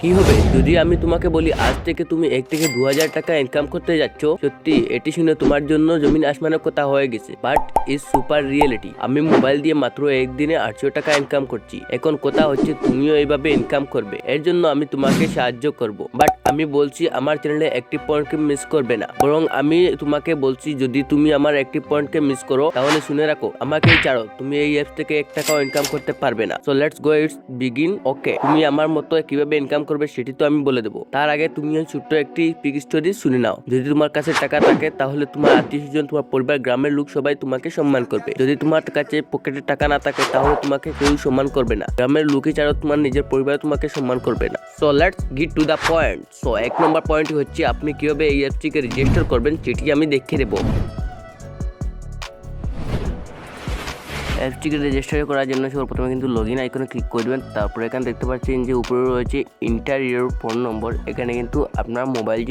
কি হবে যদি আমি তোমাকে বলি আজ থেকে তুমি 1 থেকে 2000 টাকা ইনকাম করতে যাচ্ছ? সত্যি এটি শুনে তোমার জন্য জমিন আসমানের কথা হয়ে গেছে, বাট ইজ সুপার রিয়েলিটি। আমি মোবাইল দিয়ে মাত্র একদিনে 800 টাকা ইনকাম করছি। এখন কথা হচ্ছে তুমিও এইভাবে ইনকাম করবে। এর জন্য আমি তোমাকে সাহায্য করব, বাট আমি বলছি আমার চ্যানেলে একটি পয়েন্টকে মিস করবে না। বরং আমি তোমাকে বলছি যদি তুমি আমার একটি পয়েন্টকে মিস করো তাহলে শুনে রাখো, আমাকেই ছাড়ো, তুমি এই অ্যাপস থেকে 1 টাকাও ইনকাম করতে পারবে না। So let's go, it's begin. Okay, তুমি আমার মতো কিভাবে ইনকাম করবে সেটি তো আমি বলে দেবো। তার আগে তুমি ছোট্ট একটি পিক স্টোরি শুনে নাও। যদি তোমার কাছে টাকা থাকে তাহলে তোমার আত্মীয়স্বজন, তোমার পরিবার, গ্রামের লোক সবাই তোমাকে সম্মান করবে। যদি তোমার কাছে পকেটে টাকা না থাকে তাহলে তোমাকে কেউ সম্মান করবে না। গ্রামের লোকই ছাড়াও তোমার নিজের পরিবার তোমাকে সম্মান করবে না। So let's get to the point. So 1 number point হচ্ছে আপনি কিভাবে এই অ্যাপটিকে রেজিস্টার করবেন সেটি আমি দেখিয়ে দেবো। অ্যাপটিকে রেজিস্টার করার জন্য সর্বপ্রথমে কিন্তু লগইন আইকনে ক্লিক করবেন। তারপর এখানে দেখতে পাচ্ছেন যে উপরে রয়েছে ইন্টার ইউর ফোন নম্বর। এখানে কিন্তু আপনার মোবাইল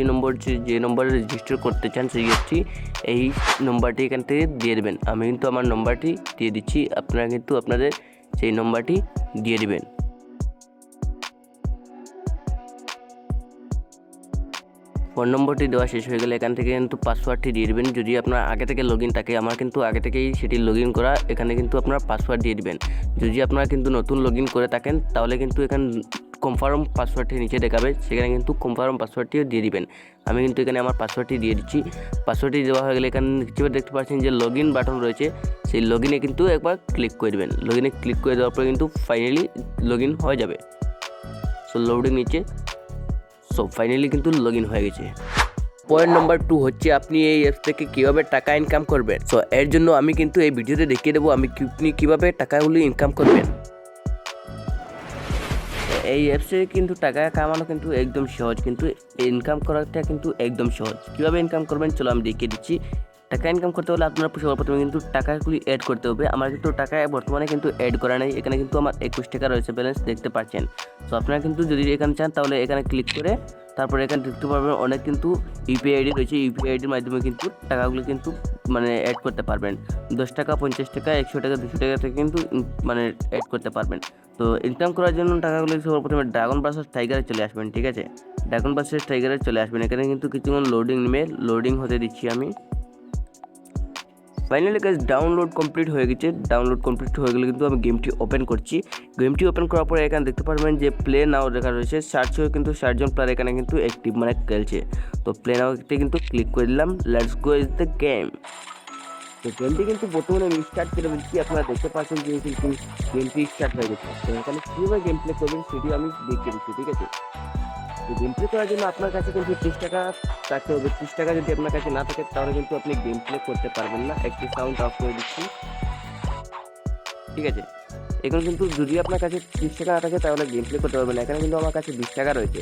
যে নম্বরে রেজিস্টার করতে চান সেই অ্যাপটি, এই নম্বরটি এখান থেকে দিয়ে দেবেন। আমি কিন্তু আমার নম্বরটি দিয়ে দিচ্ছি, আপনারা কিন্তু আপনাদের সেই নম্বরটি দিয়ে দেবেন। ফোন নম্বরটি দেওয়া শেষ হয়ে গেলে এখান থেকে কিন্তু পাসওয়ার্ডটি দিয়ে দেবেন। যদি আপনার আগে থেকে লগইন থাকে, আমার কিন্তু আগে থেকেই সেটি লগইন করা, এখানে কিন্তু আপনার পাসওয়ার্ড দিয়ে দিবেন। যদি আপনারা কিন্তু নতুন লগইন করে থাকেন তাহলে কিন্তু এখানে কনফার্ম পাসওয়ার্ডটি নিচে দেখাবে, সেখানে কিন্তু কনফার্ম পাসওয়ার্ডটিও দিয়ে দিবেন। আমি কিন্তু এখানে আমার পাসওয়ার্ডটি দিয়ে দিচ্ছি। পাসওয়ার্ডটি দেওয়া হয়ে গেলে এখানে নিচে দেখতে পাচ্ছেন যে লগইন বাটন রয়েছে, সেই লগইনে কিন্তু একবার ক্লিক করে দেবেন। লগইনে ক্লিক করে দেওয়ার পরে কিন্তু ফাইনালি লগইন হয়ে যাবে। সো লোডিং নিচে, সো ফাইনালি কিন্তু লগইন হয়ে গেছে। পয়েন্ট নাম্বার 2 হচ্ছে আপনি এই অ্যাপস থেকে কীভাবে টাকা ইনকাম করবেন। সো এর জন্য আমি কিন্তু এই ভিডিওতে দেখিয়ে দেবো আপনি কীভাবে টাকাগুলি ইনকাম করবেন। এই অ্যাপসে কিন্তু টাকা কামানো কিন্তু একদম সহজ, কিন্তু ইনকাম করাটা কিন্তু একদম সহজ। কীভাবে ইনকাম করবেন চলো আমি দেখিয়ে দিচ্ছি। টাকা ইনকাম করতে হলে আপনার সর্বপ্রথমে কিন্তু টাকাগুলি অ্যাড করতে হবে। আমার কিন্তু টাকা বর্তমানে কিন্তু অ্যাড করা নেই, এখানে কিন্তু আমার 21 টাকা রয়েছে ব্যালেন্স, দেখতে পাচ্ছেন। তো আপনারা কিন্তু যদি এখানে চান তাহলে এখানে ক্লিক করে তারপরে এখানে দেখতে পারবেন অনেক কিন্তু ইউপিআই আইডি রয়েছে। ইউপিআই আইডির মাধ্যমে কিন্তু টাকাগুলো কিন্তু অ্যাড করতে পারবেন। 10 টাকা, 50 টাকা, 100 টাকা, 200 টাকা থেকে কিন্তু অ্যাড করতে পারবেন। তো ইনকাম করার জন্য টাকাগুলো সর্বপ্রথমে ড্রাগন ভার্সেস টাইগারে চলে আসবেন, ঠিক আছে? ড্রাগন ভার্সেস টাইগারে চলে আসবেন। এখানে কিন্তু কিছুক্ষণ লোডিং নেবে, লোডিং হতে দিচ্ছি আমি। ফাইনালি গাইস ডাউনলোড কমপ্লিট হয়ে গেছে। ডাউনলোড কমপ্লিট হয়ে গেলে কিন্তু আমি গেমটি ওপেন করছি। গেমটি ওপেন করার পরে এখানে দেখতে পারবেন যে প্লে নাও লেখা রয়েছে। 60 কিন্তু 60 জন প্লেয়ার এখানে কিন্তু অ্যাক্টিভ খেলছে। তো প্লে নাওতে কিন্তু ক্লিক করে দিলাম। Let's go is the game. তো গেমটি কিন্তু বর্তমানে আমি স্টার্ট করে দিচ্ছি। আপনারা দেখতে পাচ্ছেন যে কিন্তু গেমটি স্টার্ট হয়ে গেছে। তো এখানে কীভাবে গেম প্লে করবেন সেটি আমি দেখিয়ে দিচ্ছি, ঠিক আছে? তো গেম প্লে করার জন্য আপনার কাছে কিন্তু 30 টাকা থাকতে হবে। 30 টাকা যদি আপনার কাছে না থাকে তাহলে কিন্তু আপনি গেম প্লে করতে পারবেন না। একটি সাউন্ড অফ করে দিচ্ছি, ঠিক আছে? এখানে কিন্তু যদি আপনার কাছে 30 টাকা না থাকে তাহলে গেম প্লে করতে পারবেন না। এখানে কিন্তু আমার কাছে 20 টাকা রয়েছে।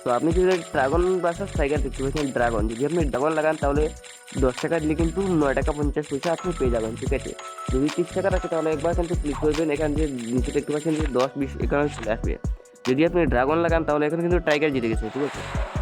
তো আপনি যদি ড্রাগন ভার্সেস টাইগার দেখতে পাচ্ছেন, ড্রাগন যদি আপনি ড্রাগন লাগান তাহলে 10 টাকা দিলে কিন্তু 9 টাকা 50 পয়সা আপনি পেয়ে যাবেন, ঠিক আছে? যদি 30 টাকা থাকে তাহলে একবার কিন্তু ক্লিক করবেন। এখানে যে নিচে দেখতে পাচ্ছেন যে 10, 20 এখানে চলে আসবে। যদি আপনি ড্রাগন লাগান তাহলে এখানে কিন্তু টাইগার জিতে গেছে, ঠিক আছে?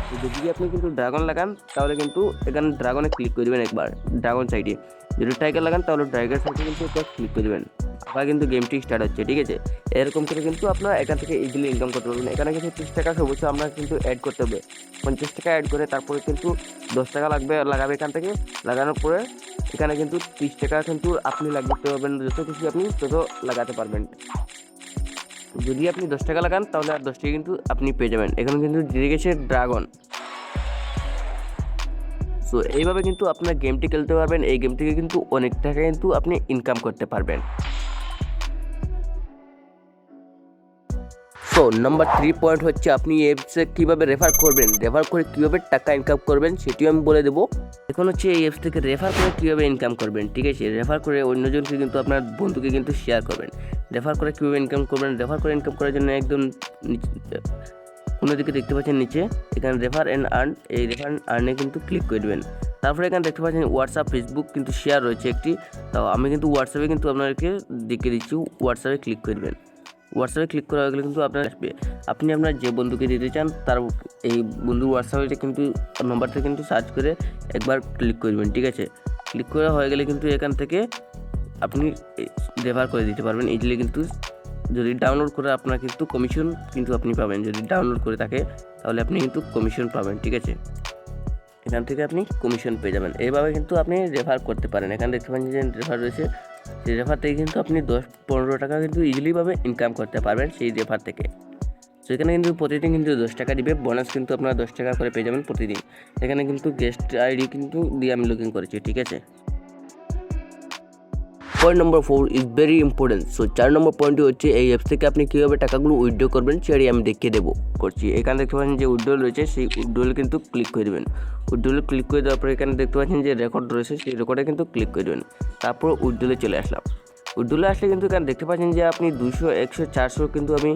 তো যদি আপনি কিন্তু ড্রাগন লাগান তাহলে কিন্তু এখানে ড্রাগনে ক্লিক করে দেবেন একবার, ড্রাগন সাইডে। যদি টাইগার লাগান তাহলে টাইগার সাইডে কিন্তু একবার ক্লিক করে দেবেন। আবার কিন্তু গেমটি স্টার্ট হচ্ছে, ঠিক আছে? এরকম করে কিন্তু আপনারা এখান থেকে ইজিলি ইনকাম করতে পারবেন। এখানে কিন্তু 30 টাকা অবশ্যই আমরা কিন্তু অ্যাড করতে হবে। 50 টাকা অ্যাড করে তারপরে কিন্তু 10 টাকা লাগাবে এখান থেকে। লাগানোর পরে এখানে কিন্তু 30 টাকা কিন্তু আপনি লাগাতে পারবেন, যত কিছু আপনি তত লাগাতে পারবেন। যদি আপনি 10 টাকা লাগান তাহলে আর 10 টাকা কিন্তু আপনি পেয়ে যাবেন। এখানে কিন্তু দিয়ে গেছে ড্রাগন। সো এইভাবে কিন্তু আপনার গেমটি খেলতে পারবেন। এই গেম থেকে কিন্তু অনেক টাকা কিন্তু আপনি ইনকাম করতে পারবেন। সো নাম্বার 3 পয়েন্ট হচ্ছে আপনি অ্যাপসে কীভাবে রেফার করবেন, রেফার করে কীভাবে টাকা ইনকাম করবেন সেটিও আমি বলে দেবো। এখন হচ্ছে এই অ্যাপস থেকে রেফার করে কীভাবে ইনকাম করবেন, ঠিক আছে? রেফার করে অন্যজনকে কিন্তু আপনার বন্ধুকে কিন্তু শেয়ার করবেন। রেফার করে কীভাবে ইনকাম করবেন, রেফার করে ইনকাম করার জন্য একদম কোনো দিকে দেখতে পাচ্ছেন নিচে এখানে রেফার অ্যান্ড আর্ন, এই রেফার অ্যান্ড আর্নে কিন্তু ক্লিক করে দেবেন। তারপরে এখানে দেখতে পাচ্ছেন হোয়াটসঅ্যাপ, ফেসবুক কিন্তু শেয়ার রয়েছে একটি। তো আমি কিন্তু হোয়াটসঅ্যাপে কিন্তু আপনাদেরকে দেখিয়ে দিচ্ছি। হোয়াটসঅ্যাপে ক্লিক করে দেবেন। হোয়াটসঅ্যাপে ক্লিক করা হয়ে গেলে কিন্তু আপনার আসবে। আপনি আপনার যে বন্ধুকে দিতে চান তার এই বন্ধুর হোয়াটসঅ্যাপে কিন্তু নম্বরটা কিন্তু সার্চ করে একবার ক্লিক করবেন, ঠিক আছে? ক্লিক করা হয়ে গেলে কিন্তু এখান থেকে আপনি রেফার করে দিতে পারবেন, ইজিলি কিন্তু যদি ডাউনলোড করে আপনার কিন্তু কমিশন কিন্তু আপনি পাবেন, যদি ডাউনলোড করে থাকে তাহলে আপনি কিন্তু কমিশন পাবেন, ঠিক আছে। এখান থেকে আপনি কমিশন পেয়ে যাবেন। এইভাবে কিন্তু আপনি রেফার করতে পারেন। এখানে দেখতে পাচ্ছেন যে রেফার রয়েছে, সেই রেফার থেকে কিন্তু আপনি 10-15 টাকা কিন্তু ইজিলিভাবে ইনকাম করতে পারবেন সেই রেফার থেকে। সেখানে কিন্তু প্রতিদিন কিন্তু 10 টাকা দিবে, বোনাস কিন্তু আপনারা 10 টাকা করে পেয়ে যাবেন প্রতিদিন। এখানে কিন্তু গেস্ট আইডি কিন্তু দিয়ে আমি লগ ইন করেছি, ঠিক আছে। Point number 4 is very important. So 4 নম্বর পয়েন্টটি হচ্ছে এই অ্যাপস থেকে আপনি কীভাবে টাকাগুলো উইথড্র করবেন সেটি আমি দেখিয়ে দেবো করছি। এখানে দেখতে পাচ্ছেন যে উইথড্রল রয়েছে, সেই উইথড্রলে কিন্তু ক্লিক করে দেবেন। উইথড্রলে ক্লিক করে দেওয়ার পরে এখানে দেখতে পাচ্ছেন যে রেকর্ড রয়েছে, সেই রেকর্ডে কিন্তু ক্লিক করে দেবেন। তারপর উইথড্রলে চলে আসলাম। উইথড্রলে আসলে কিন্তু এখানে দেখতে পাচ্ছেন যে আপনি 200, 100, 400 কিন্তু আমি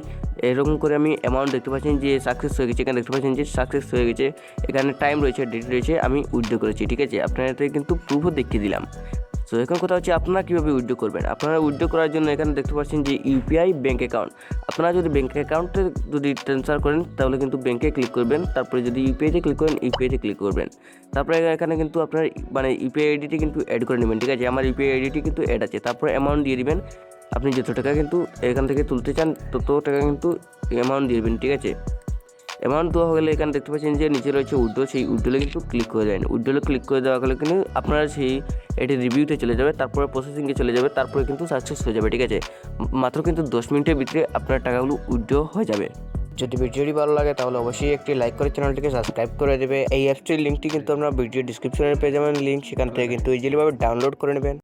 এরকম করে আমি অ্যামাউন্ট দেখতে পাচ্ছেন যে সাকসেস হয়ে গেছে। এখানে দেখতে পাচ্ছেন যে সাকসেস হয়ে গেছে, এখানে টাইম রয়েছে, ডেট রয়েছে, আমি উইথড্র করেছি, ঠিক আছে। আপনার এতে কিন্তু প্রুফও দেখিয়ে দিলাম। সো এখন কথা হচ্ছে আপনারা কীভাবে উইথড্র করবেন। আপনারা উইথড্র করার জন্য এখানে দেখতে পাচ্ছেন যে ইউপিআই ব্যাঙ্ক অ্যাকাউন্ট। আপনারা যদি ব্যাঙ্ক অ্যাকাউন্টে যদি ট্রান্সফার করেন তাহলে কিন্তু ব্যাঙ্কে ক্লিক করবেন, তারপরে যদি ইউপিআইতে ক্লিক করেন ইউপিআইতে ক্লিক করবেন। তারপরে এখানে কিন্তু আপনার মানে ইউপিআই আইডিটি কিন্তু অ্যাড করে নেবেন, ঠিক আছে। আমার ইউপিআই আইডিটি কিন্তু অ্যাড আছে। তারপরে অ্যামাউন্ট দিয়ে দিবেন, আপনি যত টাকা কিন্তু এখান থেকে তুলতে চান তত টাকা কিন্তু অ্যামাউন্ট দিয়ে দেবেন, ঠিক আছে। অ্যামাউন্ট দেওয়া হলে এখানে দেখতে পাচ্ছেন যে নিচে রয়েছে উইথড্র, সেই উইথড্রলে কিন্তু ক্লিক করে দেন। উইথড্রলে ক্লিক করে দেওয়া হলে কিন্তু আপনারা সেই এটি রিভিউতে চলে যাবে, তারপরে প্রসেসিংয়ে চলে যাবে, তারপরে কিন্তু সাকসেস হয়ে যাবে, ঠিক আছে। মাত্র কিন্তু 10 মিনিটের ভিতরে আপনার টাকাগুলো উইথড্র হয়ে যাবে। যদি ভিডিওটি ভালো লাগে তাহলে অবশ্যই একটি লাইক করে চ্যানেলটিকে সাবস্ক্রাইব করে দেবে। এই অ্যাপসটির লিঙ্কটি কিন্তু আপনার ভিডিও ডিসক্রিপশনে পেয়ে যাবেন লিঙ্ক, সেখান থেকে কিন্তু ইজিলিভাবে ডাউনলোড করে নেবেন।